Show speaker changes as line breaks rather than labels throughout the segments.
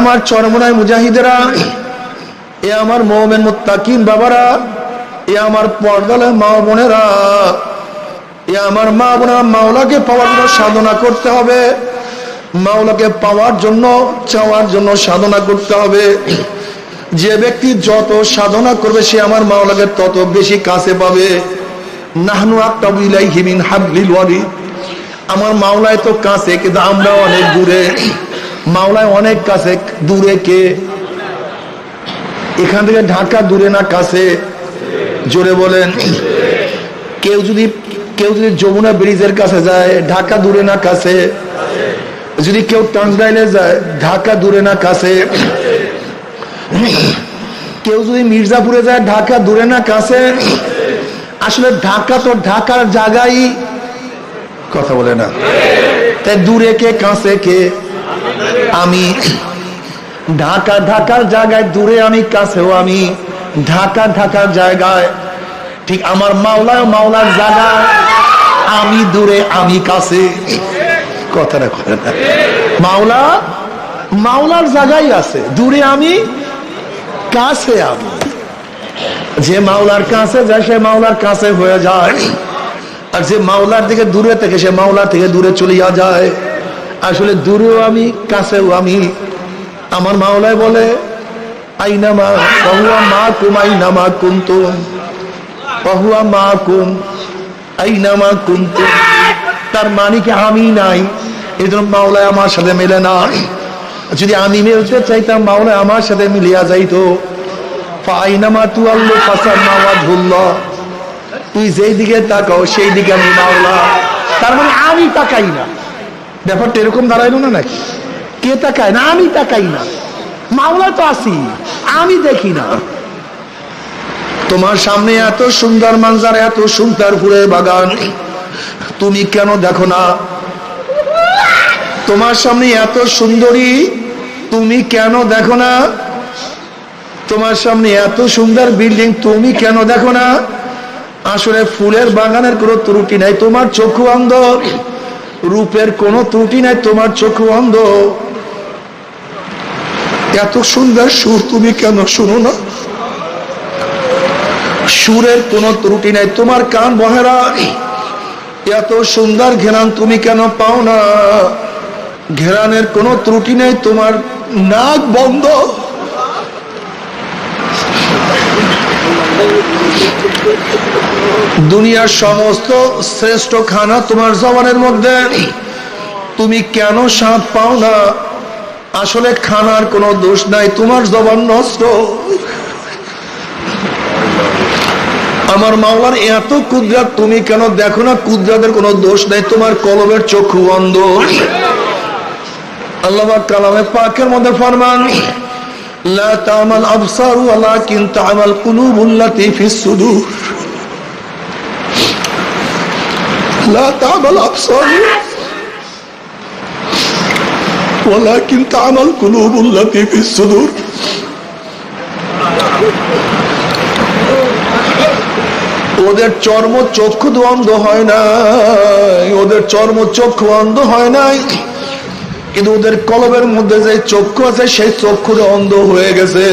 আমার চরমনায় মুজাহিদেরা, এ আমার মুমিন মুত্তাকিন বাবারা, এ আমার পর্দালে মা বোনেরা, এ আমার মা বোনেরা, মাওলাকে পাওয়ার জন্য সাধনা করতে হবে। মাওলাকে পাওয়ার জন্য, চাওয়ার জন্য সাধনা করতে হবে। যে ব্যক্তি যত সাধনা করবে সে আমার মাওলাকে তত বেশি কাছে পাবে। নাহনু আকরাবু ইলাইহি মিন হাবলিল ওয়ারিদ। আমার মাওলায় তো কাছে, কিন্তু আমরা অনেক দূরে। মাওলায় অনেক কাছে, দূরে কে? এখান থেকে ঢাকা দূরে না কাছে? জোরে বলেন। কেউ যদি যমুনা ব্রিজের কাছে যায়, ঢাকা দূরে না কাছে? যদি কেউ টাঙ্গাইলে যায়, ঢাকা দূরে না কাছে? কেউ যদি মির্জাপুরে যায়, ঢাকা দূরে না কাছে? আসলে ঢাকা তো ঢাকার জায়গায়, কথা বলে না। তাই দূরে কে কাছে কে? আমি। ঢাকা ঢাকার জায়গায় দূরে আমি, কাছেও আমি। ঢাকা ঢাকার জায়গায় ঠিক আমার মাওলার জায়গায় আমি দূরে, আমি কাছে। কথাটা করে না। মাওলার জায়গায় আছে, দূরে আমি, কাছে আমি। যে মাওলার কাছে যায় সে মাওলার কাছে হয়ে যায়, আর যে মাওলার দিকে দূরে থেকে সে মাওলার থেকে দূরে চলিয়া যায়। আসলে দূরেও আমি, কাছেও আমি। আমার মাওলায় বলে আইনামা ওয়াহুয়া মাকুম আইনামা কুনতুম, ওয়াহুয়া মাকুম আইনামা কুনতুম। তার মানে কি আমি নাই, এই জন্য মাওলায় আমার সাথে মিলে না। যদি আমি মিলতে চাইতাম মাওলায় আমার সাথে মিলিয়া যাইতো। ফাইনামা তুআল্লু ফাসাম্মা ওয়াজহুল্লাহ। তুই যেই দিকে তাকাও সেই দিকে আমি মাওলা। তার মানে আমি তাকাই না। ব্যাপারটা এরকম দাঁড়াইলো না নাকি? কে তাকায় না? আমি তাকাই না। মাওলা তো আছি, আমি দেখি না। তোমার সামনে এত সুন্দর মানজার, এত সুন্দর ফুলের বাগান, তুমি কেন দেখো না? তোমার সামনে এত সুন্দরী, তুমি কেন দেখো না? তোমার সামনে এত সুন্দর বিল্ডিং, তুমি কেন দেখো না? আসলে ফুলের বাগানের কোনো ত্রুটি নাই, তোমার চক্ষু অন্ধ। রূপের কোনো ত্রুটি নাই, তোমার চক্ষু অন্ধ। এত সুন্দর সুর তুমি কেন শুনো না? সুরের কোনো ত্রুটি নাই, তোমার কান বহেরা। এত সুন্দর ঘেরান তুমি কেন পাও না? ঘেরানের কোনো ত্রুটি নেই, তোমার নাক বন্ধ। দুনিয়ার সমস্ত শ্রেষ্ঠ খানা তোমার জবানের মধ্যে, তুমি কেন স্বাদ পাও না? আসলে খানার কোনো দোষ নাই, তোমার জবান নষ্ট। আমার মাওলার এত কুদরত, তুমি কেন দেখো না? কুদরতের কোনো দোষ নাই, তোমার কলবের চক্ষু অন্ধ। আল্লাহ পাক কালামে পাকের মধ্যে ফরমান, লা তা'মাল আবসারু ওয়ালাকিন তা'মাল কুলুবুল্লাতী ফিস সুদূর। লা তা'মাল আবসারু ওয়ালাকিন তা'মাল কুলুবুল্লাতী ফিস সুদূর। ওদের চর্ম চক্ষু অন্ধ হয় নাই, ওদের চর্ম চক্ষু অন্ধ হয় নাই, কিন্তু ওদের কলবের মধ্যে যে চক্ষু আছে সেই চক্ষুর অন্ধ হয়ে গেছে।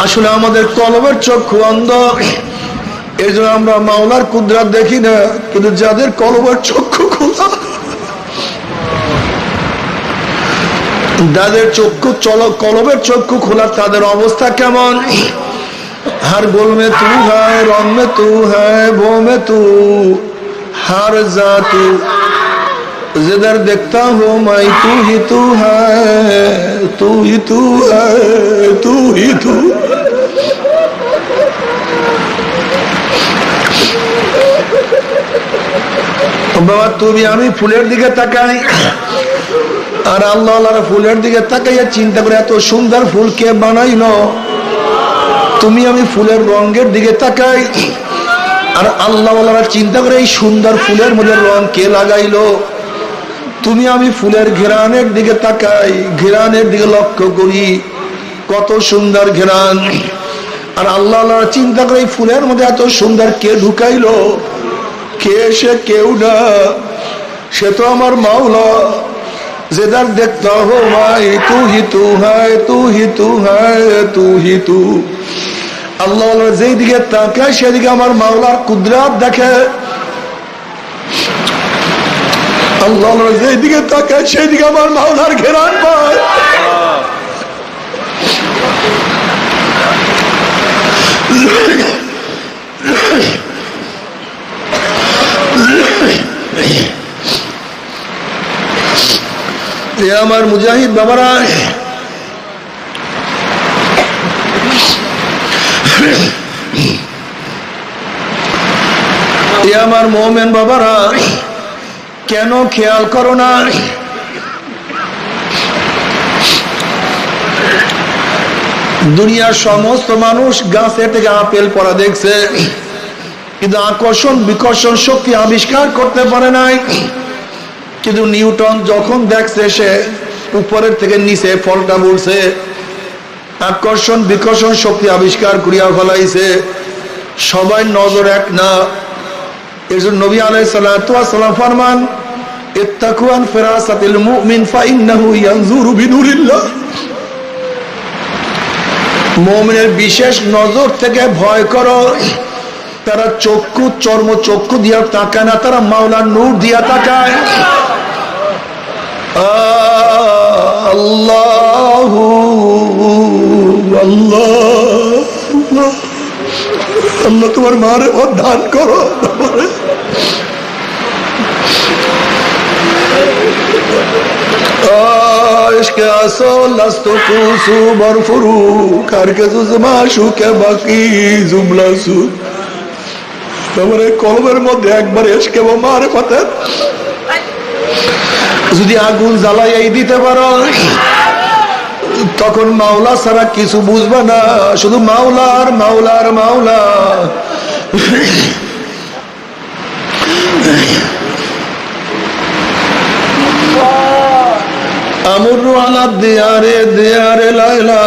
আসলে আমাদের কলবের চক্ষু অন্ধ, এই জন্য আমরা মাওলার কুদরত দেখি না। কিন্তু যাদের কলবের চক্ষু খোলা, যাদের কলবের চক্ষু খোলা, তাদের অবস্থা কেমন? हर गुल में तू है, रंग में तू है, वो में तू, हर जा तू, जिधर देखता हूँ मैं तू ही तू है, तू ही तू है, तू ही तू। বাবা তুমি আমি ফুলের দিকে তাকাই, আর আল্লাহ ফুলের দিকে তাকাইয়া চিন্তা করে এত সুন্দর ফুল কে বানাইলো? তুমি আমি ফুলের রঙের দিকে তাকাই, আর আল্লাহওয়ালারা চিন্তা করে এই সুন্দর ফুলের মধ্যে রং কে লাগাইলো? তুমি আমি ফুলের ঘেরানের দিকে তাকাই, ঘেরানের দিকে লক্ষ্য করি, কত সুন্দর ঘেরান। আর আল্লাহওয়ালারা চিন্তা করে এই ফুলের মধ্যে এত সুন্দর কে ঢুকাইলো? কে? সে কেউ না, সে তো আমার মাওলা। जिधर देखता हो भाई तू ही तू है, तू ही तू है, तू ही तू। আল্লাহ যেই দিকে তাকায় সেদিকে আমার মাওলার কুদরত দেখে। আল্লাহ যেই দিকে তাকায় সেই দিকে আমার মাওলার ঘেরান পায়। আমার মুজাহিদ বাবারা, আমার মোমেন বাবারা, কেন খেয়াল করো না? দুনিয়ার সমস্ত মানুষ গাছের থেকে আপেল পড়া দেখছে, কিন্তু আকর্ষণ বিকর্ষণ শক্তি আবিষ্কার করতে পারে নাই। কিন্তু নিউটন যখন দেখছে সে উপরের থেকে নিচে ফলটা পড়ছে, আকর্ষণ বিকর্ষণ শক্তি আবিষ্কার করিয়া ফেলাইছে। সবাই নজর এক না। এর জন্য নবী আলাইহিস সালাতু ওয়াস সালাম ফরমান, ইত্তাকু আন ফিরাসাতিল মুমিন ফাইন্নাহু ইয়ানজুরু বিনুরিল্লাহ। মুমিনের বিশেষ নজর থেকে ভয় করো। তারা চক্ষু চর্ম চক্ষু দিয়া তাকায় না, তারা মাওলার নূর দিয়া তাকায়। আল্লাহু আল্লাহ, আল্লাহ তোমার মারেফত দান করো। ইশকে আসল লাস্তু কুসু বরফুরু কারকে জুজমা শুকে বাকি জুমলাসু। তোমার কলবের মধ্যে একবার ইশকে ও মারেফতের যদি আগুন জ্বালাইয়াই দিতে পারো, তখন মাওলা ছাড়া কিছু বুঝবে না, শুধু মাওলার মাওলার মাওলা। আমরু আলা দিয়ারে দিয়ারে লাইলা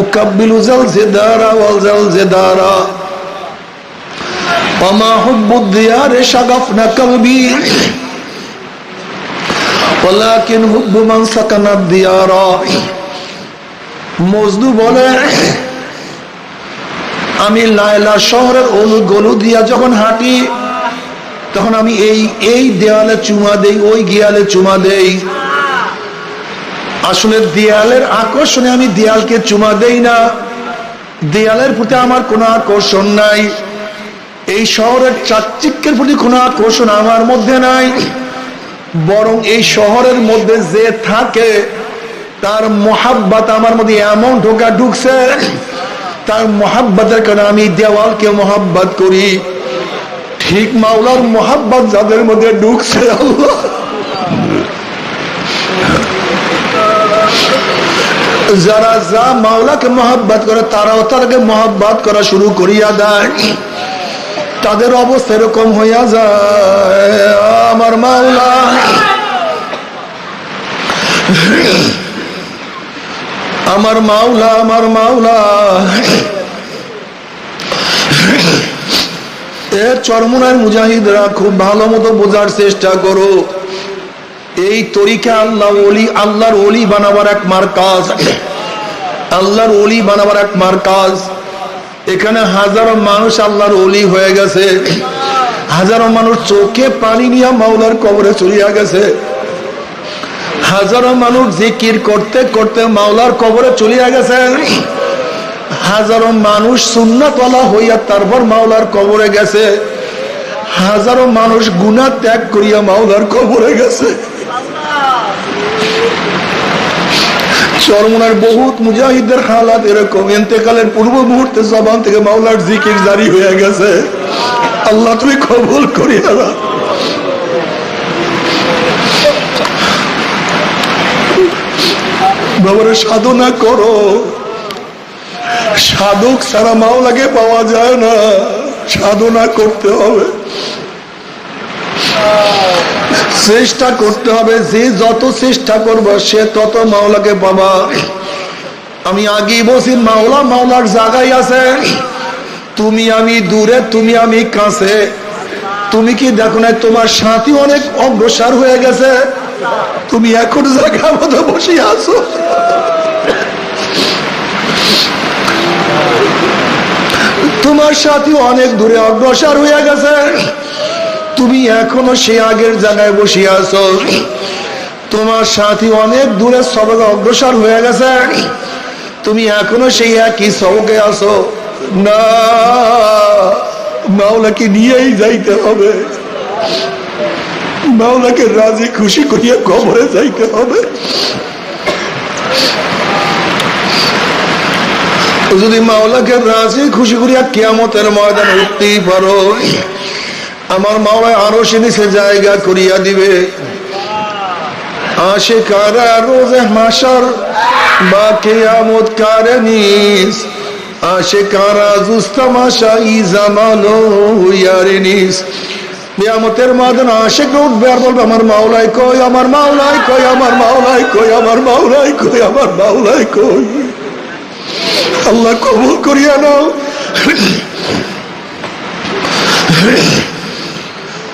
উকাব্বিলু জালজিদারা ওয়াল জালজিদারা ওমা হুব্বুদ দিয়ারে শাগাফনা কলবি ওয়ালাকিন হুব্বু মান সাকানাদ দিয়ারা। মজনু বলে, আমি লায়লা শহরের গলু দিয়া যখন হাঁটি তখন আমি এই দেয়ালে চুমা দেই, ওই গিয়ালে চুমা দেই। আসলে দেয়ালের আকর্ষণে আমি দেয়ালকে চুমা দেই না, দেয়ালের প্রতি আমার কোনো আকর্ষণ নাই। এই শহরের চাকচিক্যের প্রতি কোনো আকর্ষণ আমার মধ্যে নাই, বরং এই শহরের মধ্যে যে থাকে তার মোহাব্বত আমার মধ্যে এমন ঢুকছে, তার মোহাব্বতের কারণে আমি দেওয়ালকে মোহাব্বত করি। ঠিক মাওলার মোহাব্বত যাদের মধ্যে ঢুকছে, আল্লাহ যারা যা মাওলাকে মোহাব্বত করে তারাও তাকে মোহাব্বত করা শুরু করিয়া দেয়। তাদের অবস্থা এরকম হইয়া যায়, আমার মাওলা আমার মাওলা আমার মাওলা। চরমুনার মুজাহিদরা খুব ভালো মতো বোঝার চেষ্টা করো। এই তরিকা আল্লাহর ওলি বানাবার এক মারকাজ, আল্লাহর ওলি বানাবার এক মারকাজ। এখানে হাজারো মানুষ আল্লাহর ওলি হয়ে গেছে, হাজারো মানুষ চোখে পানি নিয়ে মাওলার কবরে চলিয়া গেছে, হাজারো মানুষ জিকির করতে করতে মাওলার কবরে চলিয়া গেছে, হাজারো মানুষ সুন্নাতওয়ালা হইয়া তারপর মাওলার কবরে গেছে, হাজারো মানুষ গুনাহ ত্যাগ করিয়া মাওলার কবরে গেছে। চরমুনার বহুত মুজাহিদের হালাত এরকম, ইন্তেকালের পূর্ব মুহূর্তে জবান থেকে মাওলার জিকির জারি হয়ে গেছে। আল্লাহ তুমি কবুল করিয়া না। বাবারে সাধনা করো, সাধক ছাড়া মাওলাকে পাওয়া যায় না, সাধনা করতে হবে, চেষ্টা করতে হবে। যে যত চেষ্টা করবে সে তত মাওলাকে পাবা। আমি আগেই বলছি মাওলা মাওলার জায়গায় আছে, তুমি আমি দূরে, তুমি আমি কাছে। তুমি কি দেখো না তোমার সাথী অনেক অগ্রসর হয়ে গেছে, তুমি এখন জায়গা মতো বসে আছো। তোমার সাথী অনেক দূরে অগ্রসর হয়ে গেছে, তুমি এখনো সে আগের জায়গায় বসে আছো। তোমার সাথী অনেক দূরে সবকে অগ্রসর হয়ে গেছে, তুমি এখনো সেই একই সবকে আছো। না, মাওলাকে নিয়েই যাইতে হবে, মাওলাকে রাজি খুশি করিয়া কবরে যাইতে হবে। যদি মাওলাকে রাজি খুশি করিয়া কিয়ামতের ময়দানে উঠতেই পারো, আমার মাওলা আরো সে নিচে জায়গা করিয়া দিবে। আশিকারা রোজে মাশার বা কিয়ামত কারনিস, আশিকারা জুস্তামাশা ই জামালো ইয়ারিনিস। কিয়ামতের ময়দানে আশিক উঠবে আর বলবে আমার মাওলাই কই, আমার মাওলাই কই, আমার মাওলাই কই, আমার মাওলাই কই, আমার মাওলাই কই। আল্লাহ কবুল করিয়া নাও,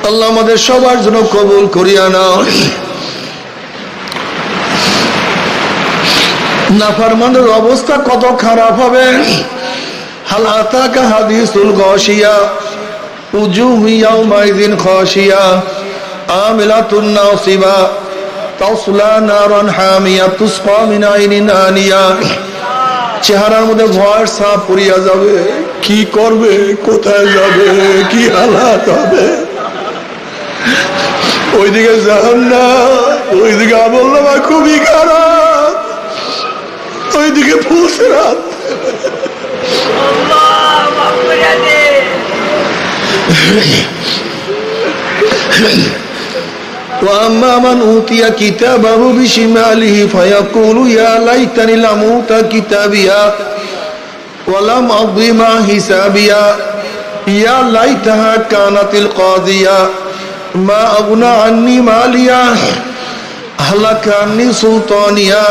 আল্লাহ আমাদের সবার জন্য কবুল করিয়া নাও। নাফরমানের অবস্থা কত খারাপ হবে। হাল আতাকা হাদিসুল গাশিয়া উজুহু ইয়াউমাইযিন খাশিয়া আমিলাতুন নাসিবা তাসলা নারান হামিয়া তুসকা মিন আইনিন আনিয়া। চেহারার মধ্যে ভয় সাপ পড়িয়া যাবে, কি করবে, কোথায় যাবে, কি হালাত হবে। ওইদিকে জাহান্নাম, ওইদিকে আমলনামা খুবই খারাপ, ওইদিকে ফুলসিরাত। وأما من أوتي كتابه بشماله فيقول يا ليتني لم أوت كتابيا ولم أقض ما حسابيا يا ليتها كانت القاضية ما أغنى عني ماليا هلك عني سلطانيا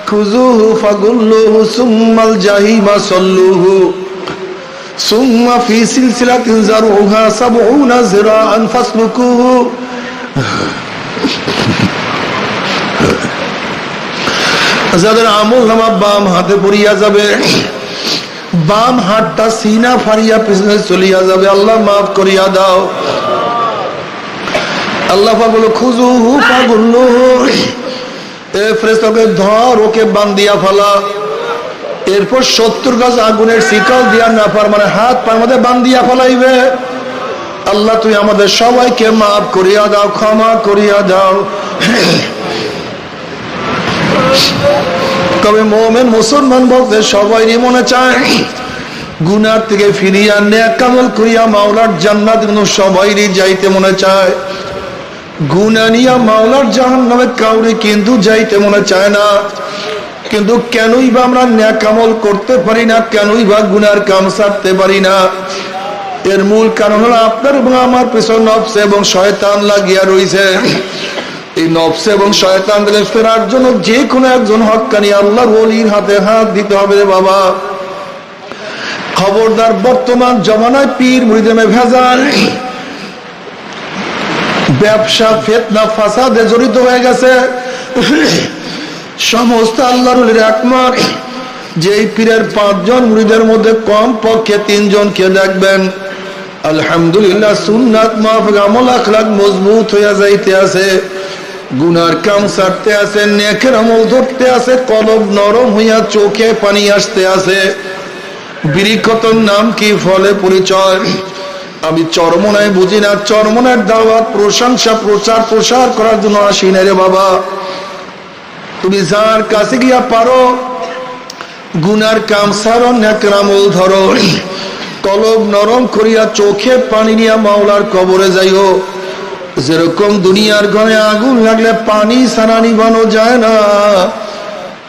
خذوه فغلوه ثم الجحيم صلوه ثم في سلسلة ذرعها 70 ذراعا فاسلكوه। যাদের আমলনামা বাম হাতে পড়িয়া যাবে, বাম হাতটা সিনা ফাড়িয়া পিছনে চলিয়া যাবে, আল্লাহ মাফ করিয়া দাও। আল্লাহ বলো খুজুহু ফাগুল্লুহু, এ ফেরেশতাকে ধর, ওকে বান্ধিয়া ফেলা। এরপর 70 গজ আগুনের শিকল দিয়া নাফরমানের হাত পায়ের মধ্যে বান্ধিয়া ফেলাইবে। আল্লাহ তুই আমাদের সবাইকে মাফ করিয়া দাও, ক্ষমা করিয়া দাও। তবে মুমিন মুসলমান বলতে সবাইরই মনে চায় গুনাহ থেকে ফিরিয়া নেক আমল করিয়া মাওলার জান্নাত সবাইরই যাইতে মনে চায়। গুনাহ নিয়া মাওলার জাহান্নামে কাউরি কিন্তু যাইতে মনে চায় না। কিন্তু কেনই বা আমরা নেক আমল করতে পারি না, কেনই বা গুনার কাম ছাড়তে পারি না? এর মূল কারণ হলো আপনার এবং আমার পেছনে নফস এবং শয়তান লাগিয়া রয়েছে। এই নফস এবং শয়তান থেকে ফেরার জন্য যে কোনো একজন হক্কানি আল্লাহর ওলির হাতে হাত দিতে হবে বাবা। খবরদার, বর্তমান জমানায় পীর মুরিদে ভেজাল, ব্যবসা, ফিতনা, ফাসাদে জড়িত হয়ে গেছে। সমস্ত আল্লাহর ওলির একমত যে এই পীরের 5 জন মুরিদের মধ্যে কম পক্ষে 3 জনকে দেখবেন আলহামদুলিল্লাহ সুন্নাত মাফিক আমল আখলাক মজবুত হইয়া যাইতে আছে, গুনার কাম ছাড়তে আছে, নেকের আমল ধরতে আছে, কলব নরম হইয়া চোখে পানি আসতে আছে। বিরিকতর নাম কি, ফলে পরিচয়। আমি চরমনায় বুঝি না, চরমনার দাওয়াত, প্রশংসা, প্রচার প্রসার করার জন্য আসি না রে বাবা। তুমি যার কাছে গিয়া পারো গুনার কাম ছাড়ো, নেকের আমল ধরো, কলব নরম করিয়া চোখে পানি নিয়া মাওলার কবরে যাইও। যেরকম দুনিয়ার ঘরে আগুন লাগলে পানি ছাড়া নিভানো যায় না,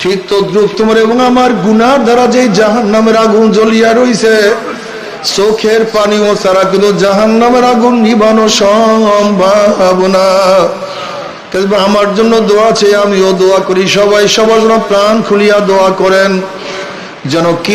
ঠিক তদ্রুপ তোমার এবং আমার গুনার দ্বারা যে জাহান্নামের আগুন জ্বলিয়া রইছে, চোখের পানিও ছাড়া কিন্তু জাহান্নামের আগুন নিভানো সম্ভব না। আমার জন্য দোয়া চাই, আমিও দোয়া করি, সবাই সবার জন্য প্রাণ খুলিয়া দোয়া করেন যেন কি